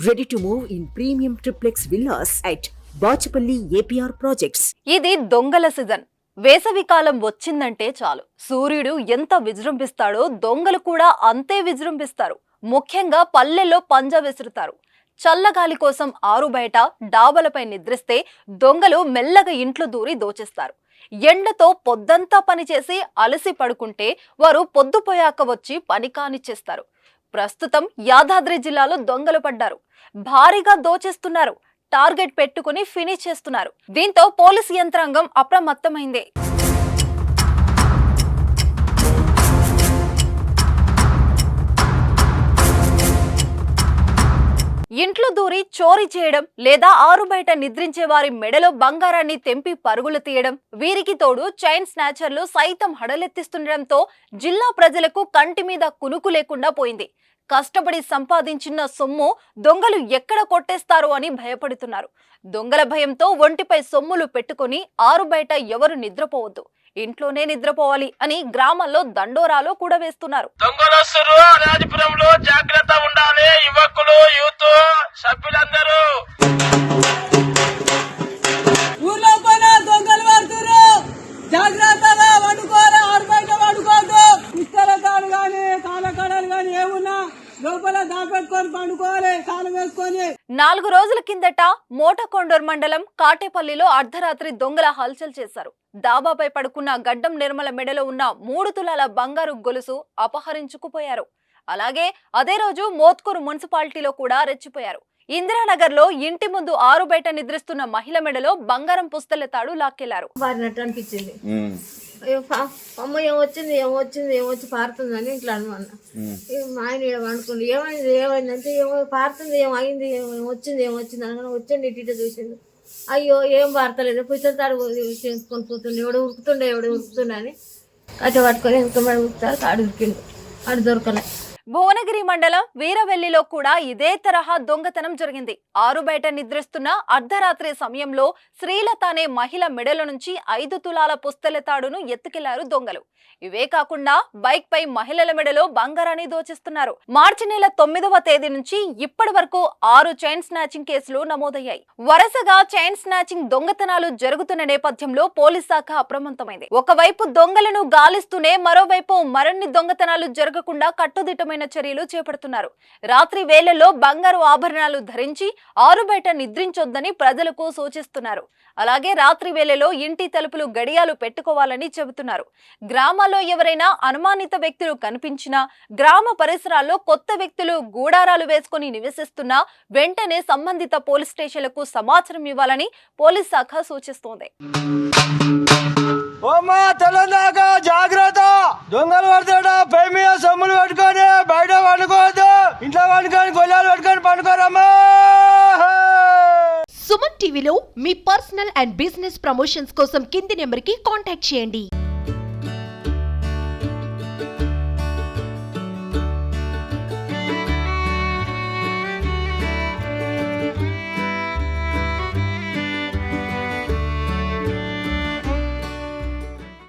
Ready to move in premium triplex villas at Bachapalli APR projects. ఇది దొంగల season. వేసవి కాలం వచ్చిందంటే చాలు సూర్యుడు ఎంత విజృంభిస్తాడో దొంగలు కూడా అంతే విజృంభిస్తారు. ముఖ్యంగా పల్లెల్లో పంజా విసురుతారు. చల్లగాలి కోసం ఆరు బయట డాబలపై నిద్రిస్తే దొంగలు మెల్లగా ఇంట్లో దూరి దోచేస్తారు. ఎండతో పొద్దంతా పనిచేసి అలసి పడుకుంటే వారు పొద్దుపోయాక వచ్చి పని కానిచ్చేస్తారు. ప్రస్తుతం యాదాద్రి జిల్లాలో దొంగలు పడ్డారు. భారీగా దోచేస్తున్నారు. టార్గెట్ పెట్టుకుని ఫినిష్ చేస్తున్నారు. దీంతో పోలీసు యంత్రాంగం అప్రమత్తమైంది. ఇంట్లో దూరి చోరీ చేయడం లేదా ఆరు బయట నిద్రించే వారి మెడలో బంగారాన్ని తెంపి పరుగులు తీయడం, వీరికి తోడు చైన్ స్నాచర్లు సైతం హడలెత్తిస్తుండటంతో జిల్లా ప్రజలకు కంటి మీద కునుకు లేకుండా పోయింది. కష్టపడి సంపాదించిన సొమ్ము దొంగలు ఎక్కడ కొట్టేస్తారో అని భయపడుతున్నారు. దొంగల భయంతో ఒంటిపై సొమ్ములు పెట్టుకుని ఆరు బయట ఎవరు నిద్రపోవద్దు, ఇంట్లోనే నిద్రపోవాలి అని గ్రామాల్లో దండోరాలో కూడా వేస్తున్నారు. దొంగలొస్తురు, రాజపురంలో జాగ్రత్త ఉండాలి. యువకులు, యూత్ సభ్యులందరూ ఊర్లో పోయినా దొంగలు పడుతురు, జాగ్రత్తగా వండుకోవాలి. ఆరు బయట వండుకోవద్దు. ఇస్తర తాడు గాని కాలకడాలు గాని ఏమున్నా లోపల దాపెట్టుకొని పండుకోవాలి, కాలం వేసుకొని. 4 రోజుల కిందట మోటకొండూరు మండలం కాటేపల్లిలో అర్ధరాత్రి దొంగల హల్చల్ చేశారు. దాబాపై పడుకున్న గడ్డం నిర్మల మెడలో ఉన్న 3 తులాల బంగారు గొలుసు అపహరించుకుపోయారు. అలాగే అదే రోజు మోత్కూరు మున్సిపాలిటీలో కూడా రెచ్చిపోయారు. ఇందిరానగర్ లో ఇంటి ముందు ఆరు బయట నిద్రిస్తున్న మహిళ మెడలో బంగారం పుస్తల తాడు లాక్కెళ్లారు. అనిపించింది. అమ్మ ఏమొచ్చి పారుతుందని ఇంట్లో అనుమన్నా. మా ఆయన ఇక్కడ వండుకుంది. ఏమైందంటే ఏమో పారుతుంది, ఏమైంది, ఏమొచ్చింది అనగా వచ్చింది. ఇటు చూసిండు. అయ్యో ఏం పారతలేదు, పుస్తల తాడు చేసుకొని పోతుండే, ఎవడు ఉరుకుతుండే అని కట్ట పట్టుకొని ఇంకా ఉరుకుతారు. తాడు ఉరికిండు, ఆడు దొరకలే. భువనగిరి మండలం వీరవెల్లిలో కూడా ఇదే తరహా దొంగతనం జరిగింది. ఆరు బయట నిద్రిస్తున్న అర్ధరాత్రి సమయంలో శ్రీలత అనే మహిళ మెడల నుంచి 5 తులాల పుస్తల తాడును ఎత్తుకెళ్లారు దొంగలు. ఇవే కాకుండా బైక్ పై మహిళల మెడలో బంగారాన్ని దోచేస్తున్నారు. మార్చి నెల 9వ తేదీ నుంచి ఇప్పటి వరకు 6 చైన్ స్నాచింగ్ కేసులు నమోదయ్యాయి. వరుసగా చైన్ స్నాచింగ్ దొంగతనాలు జరుగుతున్న నేపథ్యంలో పోలీస్ శాఖ అప్రమత్తమైంది. ఒకవైపు దొంగలను గాలిస్తూనే మరోవైపు మరిన్ని దొంగతనాలు జరగకుండా కట్టుదిట్టమైన చర్యలు చేపడుతున్నారు. రాత్రి వేళల్లో బంగారు ఆభరణాలు ధరించి ఆరు బయట నిద్రించొద్దని ప్రజలకు సూచిస్తున్నారు. అలాగే రాత్రి వేళలో ఇంటి తలుపులు గడియాలు పెట్టుకోవాలని చెబుతున్నారు. గ్రామాల్లో ఎవరైనా అనుమానిత వ్యక్తులు కనిపించినా, గ్రామ పరిసరాల్లో కొత్త వ్యక్తులు గూడారాలు వేసుకుని నివసిస్తున్నా వెంటనే సంబంధిత పోలీస్ స్టేషన్లకు సమాచారం ఇవ్వాలని పోలీస్ శాఖ సూచిస్తోంది. జాగ్రత్త, దొంగలు పడతాడా పై మీద సొమ్ములు పట్టుకొని బయట పండుకోవద్దు, ఇంట్లో పండుకొని గొల్లాలు పట్టుకొని పండుకోరమ్మా. సుమన్ టీవీలో మీ పర్సనల్ అండ్ బిజినెస్ ప్రమోషన్స్ కోసం కింది నెంబర్కి కాంటాక్ట్ చేయండి.